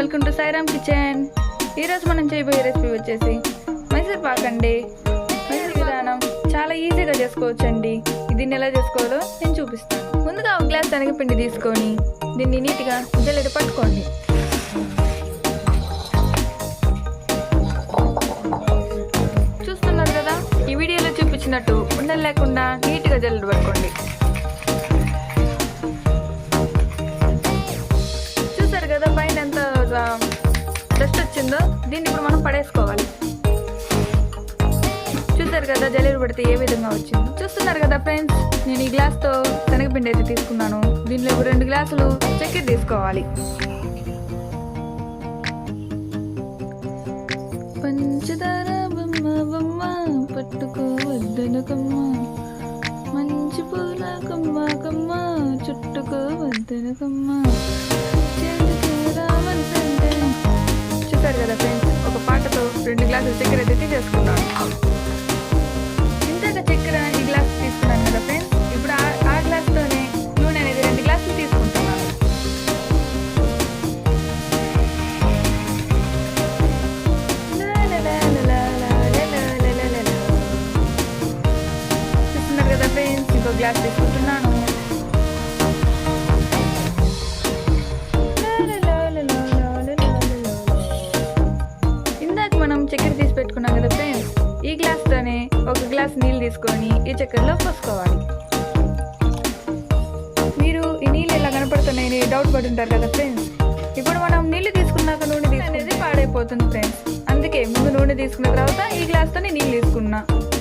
Welcome to Sairam kitchen. ఈరోజు మనం చేయబోయే రెసిపీ వచ్చేసి మైసూర్ పాక్ అండి. మైసూర్ విధానం చాలా ఈజీగా చేసుకోవచ్చు అండి. దీన్ని ఎలా చేసుకోవాలో నేను చూపిస్తాను. ముందుగా ఒక గ్లాస్ శనగపిండి తీసుకొని దీన్ని నీట్గా జల్లెడ పట్టుకోండి. చూస్తున్నారు కదా, ఈ వీడియోలో చూపించినట్టు ఉండలు లేకుండా నీట్గా జల్లెడ పట్టుకోండి. కదా పైన ఎంత డస్ట్ వచ్చిందో దీన్ని ఇప్పుడు మనం పడేసుకోవాలి. చూసారు కదా జల్లెడ పడితే ఏ విధంగా వచ్చిందో. చూస్తున్నారు కదా ఫ్రెండ్స్, నేను ఈ గ్లాస్తో శనగపిండి అయితే తీసుకున్నాను. దీనిలో 2 గ్లాసులు చక్కెర తీసుకోవాలి. పంచదార బొమ్మ బొమ్మ పట్టుకోవద్దనకమ్మ, మంచి పూల కమ్మ కమ్మ చుట్టుకోవద్దనకమ్మ. చూసారు కదా ఫ్రెండ్స్, ఒక పాటతో 2 గ్లాసులు చక్కెర అయితే చేసుకున్నాను. ఇంతగా చక్కెర ఈ గ్లాస్ తీసుకున్నాను కదా ఫ్రెండ్స్, ఇప్పుడు ఆ గ్లాస్తోనే నూనె అనేది 2 గ్లాసులు తీసుకుంటున్నాను. చూస్తున్నారు కదా ఫ్రెండ్స్, ఇంకో గ్లాస్ తీసుకుంటున్నాను. చక్కెర తీసి పెట్టుకున్నాం కదా ఫ్రెండ్స్, ఈ గ్లాస్తోనే 1 గ్లాస్ నీళ్ళు తీసుకొని ఈ చక్కెరలో పోసుకోవాలి. మీరు ఈ నీళ్ళు ఇలా కనపడుతున్నాయని డౌట్ పడుతుంటారు కదా ఫ్రెండ్స్. ఇప్పుడు మనం నీళ్ళు తీసుకున్నాక నూనె అనేది పాడైపోతుంది ఫ్రెండ్స్. అందుకే ముందు నూనె తీసుకున్న తర్వాత ఈ గ్లాస్తోనే నీళ్ళు తీసుకున్నా,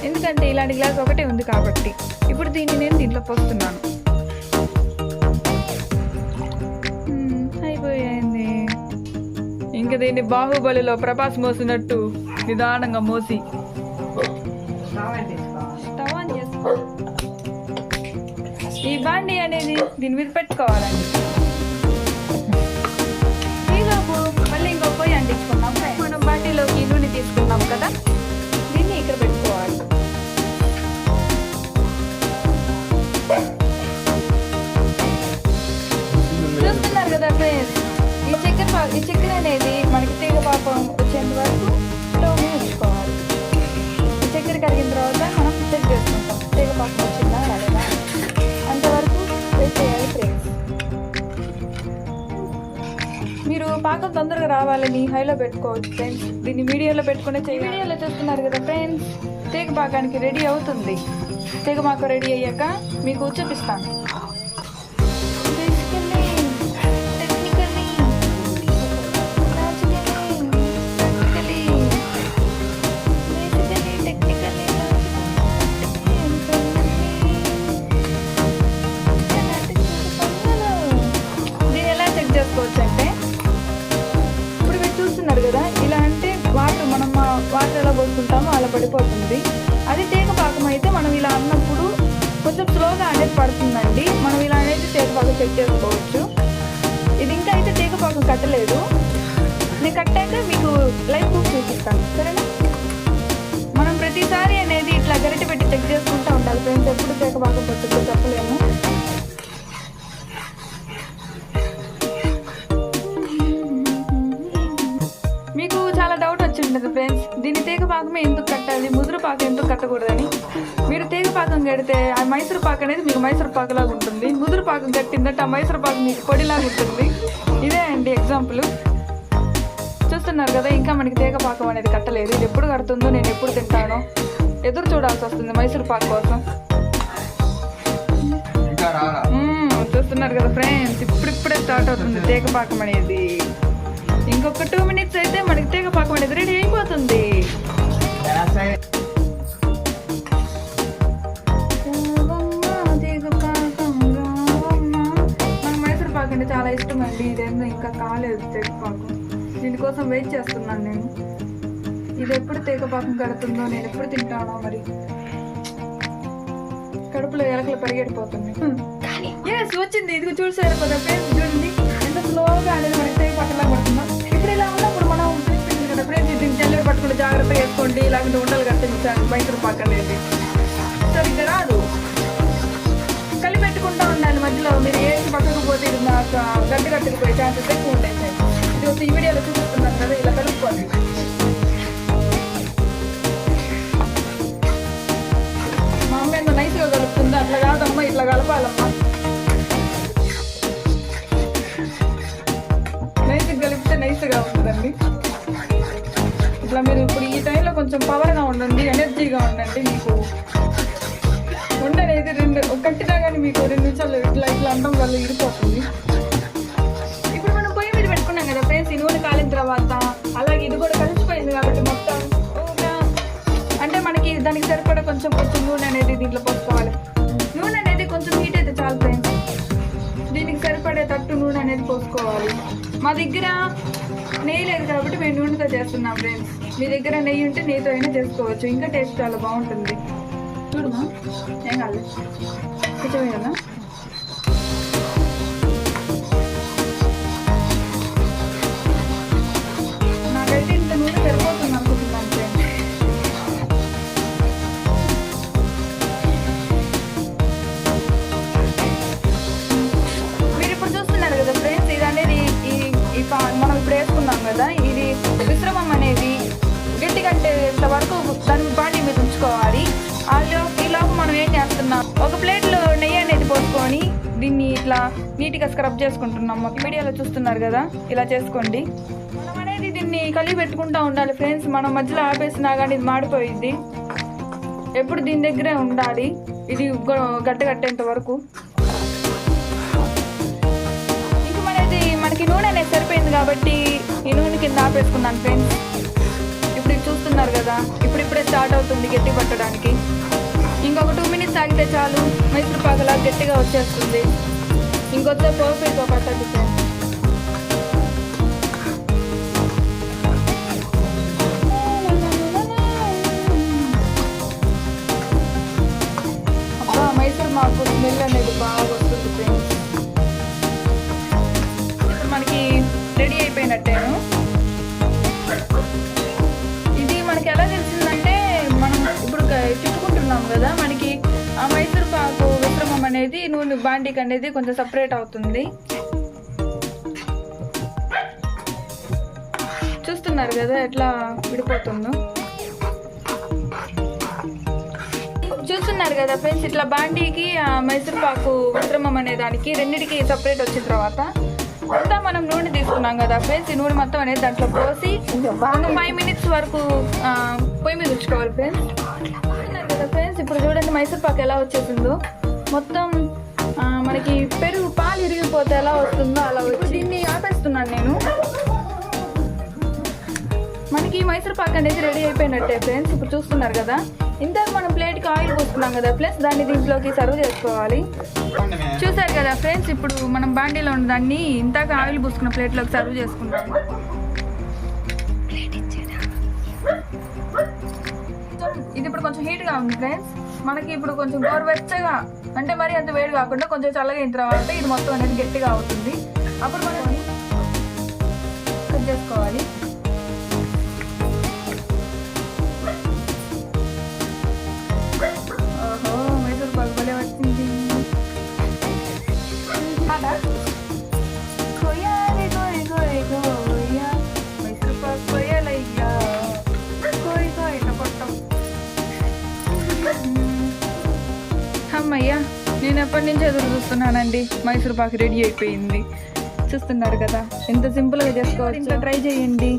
ఎందుకంటే ఇలాంటి గ్లాస్ ఒకటే ఉంది కాబట్టి. ఇప్పుడు దీన్ని నేను దీంట్లో పోస్తున్నాను. అయిపోయింది. ఇంక దీన్ని బాహుబలిలో ప్రభాస్ మోసినట్టు నిదానంగా మోసి స్టవ్ ఆన్ చేసుకో. ఈ బాండి అనేది దీని మీద పెట్టుకోవాలండి. ఈలోపు మళ్ళీ ఇంకో పొయ్యి అంటించుకున్నాం. మనం బాండీలోకి నూనె తీసుకున్నాం కదా, దీన్ని ఇక్కడ పెట్టుకోవాలి. చూస్తున్నారు కదా ఫ్రెండ్స్, ఈ చక్కెర అనేది మనకి తీగ పాకం వచ్చేంత వరకు స్టవ్ మీద ఉంచుకోవాలి. ఈ చక్కెర కరిగిన తర్వాత మనం చెక్ చేసుకుంటాం తీగ పాకం వచ్చిందా లేదా, అంతవరకు వెయిట్ చేయాలి ఫ్రెండ్స్. మీరు పాకం తొందరగా రావాలని హైలో పెట్టుకోవచ్చు ఫ్రెండ్స్. దీన్ని మీడియంలో పెట్టుకునే చేయాలి. వీడియోలో చూస్తున్నారు కదా ఫ్రెండ్స్, తీగ పాకానికి రెడీ అవుతుంది. తీగ పాకం రెడీ అయ్యాక మీకు చూపిస్తాను. చేసుకోవచ్చంటే ఇప్పుడు మీరు చూస్తున్నారు కదా, ఇలా అంటే మనం వాటర్ ఎలా పోసుకుంటామో అలా పడిపోతుంది. అది తీగ పాకం అయితే మనం ఇలా అన్నప్పుడు కొంచెం స్లోగా అనేది పడుతుందండి. మనం ఇలా అనేది తీగ పాకం చెక్ చేసుకోవచ్చు. ఇది ఇంకా అయితే తీగ పాకం కట్టలేదు. నేను కట్టాక మీకు లైవ్ ప్రూఫ్ చూపిస్తాను, సరేనా? మనం ప్రతిసారి అనేది ఇట్లా గరిటె పెట్టి చెక్ చేసుకుంటూ ఉండాలి ఫ్రెండ్స్. ఎప్పుడు తీగ పాకం పట్టుకుంటూ చెప్పలేము. మీకు చాలా డౌట్ వచ్చి ఉంటుంది ఫ్రెండ్స్, దీన్ని తీగ పాకమే ఎందుకు కట్టాలి, ముదురు పాకం ఎందుకు కట్టకూడదని. మీరు తీగ పాకం కడితే ఆ మైసూర్ పాక్ అనేది మీకు మైసూర్ పాకులాగా ఉంటుంది. ముదురు పాకం కట్టిందంటే ఆ మైసూర్ పాకం మీకు పొడిలాగా ఉంటుంది. ఇదే అండి ఎగ్జాంపుల్. చూస్తున్నారు కదా, ఇంకా మనకి తీగ పాకం అనేది కట్టలేదు. ఇది ఎప్పుడు కడుతుందో, నేను ఎప్పుడు తింటానో ఎదురు చూడాల్సి వస్తుంది మైసూర్ పాక్ కోసం. చూస్తున్నారు కదా ఫ్రెండ్స్, ఇప్పుడిప్పుడే స్టార్ట్ అవుతుంది తీగ పాకం అనేది. ఇంకొక 2 మినిట్స్ అయితే మనకి తీగ పాకం అనేది రెడీ అయిపోతుంది. నాకు మైసూర్ పాక్ అంటే చాలా ఇష్టం అండి. ఇదేందో ఇంకా కాలేదు తీగ పాకం. దీనికోసం వెయిట్ చేస్తున్నాను నేను. ఇది ఎప్పుడు తీగ పాకం కడుతుందో, నేను ఎప్పుడు తింటానో మరి. కడుపులో ఎలకలు పరిగెడిపోతుంది. ఎస్ వచ్చింది. ఇది చూసారు కదా ఫ్రెండ్స్, చూడండి ఎంత స్లోగా అనేది మనకి తీగ పాకంలా పడుతుందో. ఇప్పుడు ఇలా ఉన్నప్పుడు మనం కదా ఫ్రెండ్స్, దీన్ని జల్లెడ పట్టుకుంటే జాగ్రత్తగా వేసుకోండి. ఇలాంటి ఉండలు కట్టించాలి మైసూర్ పాక్ అనేది. సరిగ్గా రాదు, కలిపెట్టుకుంటూ ఉండాలి మధ్యలో. మీరు ఏసి పక్కకు పోతే ఇది నాకు గట్టి కట్టుకుపోయే ఛాన్సెస్ ఎక్కువ ఉంటాయి. ఇది లేకపోతే ఈ వీడియోలో చూపిస్తున్నాను కదా ఇలా కలుపుకోండి. మా అమ్మ ఎంత నైస్గా కలుపుతుంది, అట్లా కాదమ్మా ఇట్లా కలపాలమ్మా. నైస్గా కలిపితే నైస్గా ఉంటుందండి. ఇట్లా మీరు ఇప్పుడు ఈ టైంలో కొంచెం పవర్గా ఉండండి, ఎనర్జీగా ఉండండి. మీకు ఉండనేది కట్టినా కానీ మీకు 2 నిమిషాలు ఇట్లా అనడం వల్ల ఇరిపోతుంది. ఇప్పుడు మనం పొయ్యి మీద పెట్టుకున్నాం కదా ఫ్రెండ్స్, ఈ నూనె కాలిన తర్వాత అలాగే ఇది కూడా కలిసిపోయింది కాబట్టి మొత్తం అంటే మనకి దానికి సరిపడా కొంచెం నూనె అనేది దీంట్లో పోసుకోవాలి. నూనె అనేది కొంచెం హీట్ అయితే చాలు ఫ్రెండ్స్, దీనికి సరిపడే తట్టు నూనె అనేది పోసుకోవాలి. మా దగ్గర నెయ్యి లేదు కాబట్టి మేము నూనెతో చేస్తున్నాం ఫ్రెండ్స్. మీ దగ్గర నెయ్యి ఉంటే నెయ్యితో అయినా చేసుకోవచ్చు, ఇంకా టేస్ట్ చాలా బాగుంటుంది. చూడమా ఏం కాదు కొంచెం కదా. నాకైతే ఇంత నూనె సరిపోతుంది అనుకుంటున్నాను ఫ్రెండ్స్. మీరు ఇప్పుడు చూస్తున్నారు కదా ఫ్రెండ్స్, ఇది అనేది మనం ఇప్పుడు వేసుకున్నాం కదా, ఇది మిశ్రమం అనేది గట్టిగట్టేంత వరకు దాని బాండీ మీద ఉంచుకోవాలి. ఈలోపు మనం ఏం చేస్తున్నాం, ఒక ప్లేట్లో నెయ్యి అనేది పోసుకొని దీన్ని ఇట్లా నీట్గా స్క్రబ్ చేసుకుంటున్నాం. వీడియోలో చూస్తున్నారు కదా, ఇలా చేసుకోండి. మనం అనేది దీన్ని కలిపి పెట్టుకుంటూ ఉండాలి ఫ్రెండ్స్. మనం మధ్యలో ఆపేసినా కానీ ఇది మాడిపోయింది. ఎప్పుడు దీని దగ్గరే ఉండాలి, ఇది గట్టగట్టేంత వరకు. మనకి నూనె అనేది సరిపోయింది కాబట్టి ఈ నూనె కింద ఆపేసుకున్నాను ఫ్రెండ్స్. ఇప్పుడు ఇది చూస్తున్నారు కదా, ఇప్పుడిప్పుడే స్టార్ట్ అవుతుంది గట్టి పట్టడానికి. ఇంకొక 2 మినిట్స్ ఆగితే చాలు, మైసూర్ పాకలా గట్టిగా వచ్చేస్తుంది. ఇంకొచ్చే పర్ఫెక్ట్గా పట్టదు ఫ్రెండ్స్. అబ్బా మైసూర్ మాకు స్మెల్ అనేది బాగా వస్తుంది ఫ్రెండ్స్. మనకి రెడీ అయిపోయినట్టేను. ఇది మనకి ఎలా తెలిసిందంటే, మనం ఇప్పుడు చుట్టుకుంటున్నాం కదా, మనకి ఆ మైసూర్ పాకు మిశ్రమం అనేది నూనె బాండీకి అనేది కొంచెం సపరేట్ అవుతుంది. చూస్తున్నారు కదా ఎట్లా విడిపోతుందో. చూస్తున్నారు కదా ఫ్రెండ్స్, ఇట్లా బాండీకి ఆ మైసూర్ పాకు మిశ్రమం అనే దానికి రెండింటికి సపరేట్ వచ్చిన తర్వాత అంతా మనం నూనె తీసుకున్నాం కదా ఫ్రెండ్స్, ఈ నూనె మొత్తం అనేది దాంట్లో పోసి 5 మినిట్స్ వరకు పొయ్యి మీద ఉంచుకోవాలి ఫ్రెండ్స్. చూస్తున్నారు కదా ఫ్రెండ్స్, ఇప్పుడు చూడండి మైసూర్ పాకు ఎలా వచ్చేసిందో. మొత్తం మనకి పెరుగు పాలు ఇరిగిపోతే ఎలా వస్తుందో అలా వచ్చి దీన్ని ఆపేస్తున్నాను నేను. మనకి మైసూర్ పాకు అనేది రెడీ అయిపోయినట్టే ఫ్రెండ్స్. ఇప్పుడు చూస్తున్నారు కదా, ఇంతకు మనం ప్లేట్కి ఆయిల్ పోసుకున్నాం కదా ప్లస్ దాన్ని దీంట్లోకి సర్వ్ చేసుకోవాలి. చూసారు కదా ఫ్రెండ్స్, ఇప్పుడు మనం బాండీలో ఉన్న దాన్ని ఇంతకు ఆయిల్ పూసుకున్న ప్లేట్లోకి సర్వ్ చేసుకున్నాం. ఇది ఇప్పుడు కొంచెం హీట్గా ఉంది ఫ్రెండ్స్. మనకి ఇప్పుడు కొంచెం గోరువెచ్చగా అంటే మరి అంత వేడి కాకుండా కొంచెం చల్లగా అయిన తర్వాత ఇది మొత్తం అనేది గట్టిగా అవుతుంది. అప్పుడు మనం కట్ చేసుకోవాలి. ఓహో మైసూర్ పాకు భలే వచ్చింది. మైసూర్ పాకు కొయ్యాలయ్యా, ఇట్లా కొట్టం. అమ్మయ్యా, నేను ఎప్పటి నుంచి ఎదురు చూస్తున్నానండి. మైసూర్ పాకు రెడీ అయిపోయింది. చూస్తున్నారు కదా ఎంత సింపుల్గా చేసుకోవచ్చు. ఇంకా ట్రై చేయండి,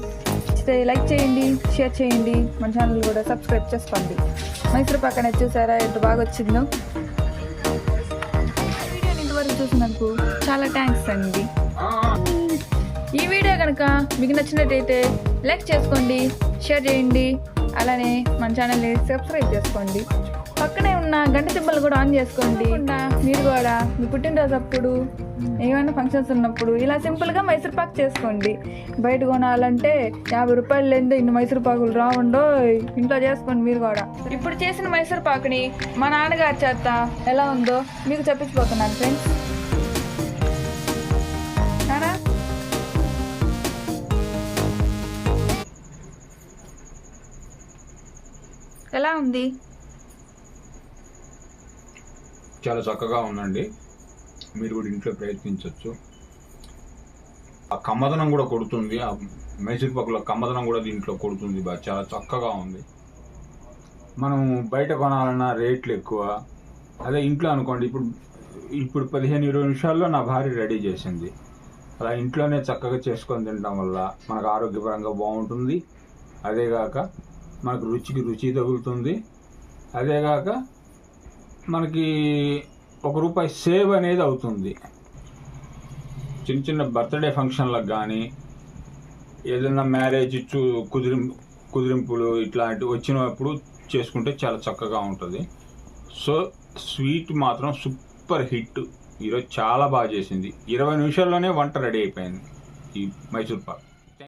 లైక్ చేయండి, షేర్ చేయండి, మన ఛానల్ కూడా సబ్స్క్రైబ్ చేసుకోండి. మైసూర్ పాకు అనేది చూసారా ఎంత బాగా వచ్చిందో. వీడియోని ఇంతవరకు చూసినందుకు చాలా థ్యాంక్స్ అండి. ఈ వీడియో కనుక మీకు నచ్చినట్టయితే లైక్ చేసుకోండి, షేర్ చేయండి, అలానే మన ఛానల్ని సబ్స్క్రైబ్ చేసుకోండి. పక్కనే ఉన్న గంట సింబల్ కూడా ఆన్ చేసుకోండి. మీరు కూడా మీ పుట్టినరోజు అప్పుడు ఏమైనా ఫంక్షన్స్ ఉన్నప్పుడు ఇలా సింపుల్గా మైసూర్ పాకు చేసుకోండి. బయట కొనాలంటే 50 రూపాయలు లేదో ఇన్ని మైసూర్ పాకులు రావుండో, ఇంట్లో చేసుకోండి మీరు కూడా. ఇప్పుడు చేసిన మైసూర్ పాకుని మా నాన్నగారి చేత ఎలా ఉందో మీకు చెప్పించిపోతున్నాను ఫ్రెండ్స్. ఎలా ఉంది? చాలా చక్కగా ఉందండి. మీరు కూడా ఇంట్లో ప్రయత్నించవచ్చు. ఆ కమ్మదనం కూడా కొడుతుంది, ఆ మైసూర్ పాకులో కమ్మదనం కూడా దీంట్లో కొడుతుంది, బాగా చాలా చక్కగా ఉంది. మనం బయట కొనాలన్నా రేట్లు ఎక్కువ. అదే ఇంట్లో అనుకోండి, ఇప్పుడు 15-20 నిమిషాల్లో నా భార్య రెడీ చేసింది. అలా ఇంట్లోనే చక్కగా చేసుకొని తినడం వల్ల మనకు ఆరోగ్యపరంగా బాగుంటుంది. అదేగాక మనకు రుచికి రుచి తగులుతుంది. అదేగాక మనకి ₹1 సేవ్ అనేది అవుతుంది. చిన్న చిన్న బర్త్డే ఫంక్షన్లకు కానీ, ఏదైనా మ్యారేజ్ కుదిరింపులు ఇట్లాంటివి వచ్చినప్పుడు చేసుకుంటే చాలా చక్కగా ఉంటుంది. సో స్వీట్ మాత్రం సూపర్ హిట్. ఈరోజు చాలా బాగా చేసింది. 20 నిమిషాల్లోనే వంట రెడీ అయిపోయింది ఈ మైసూర్ పాక్.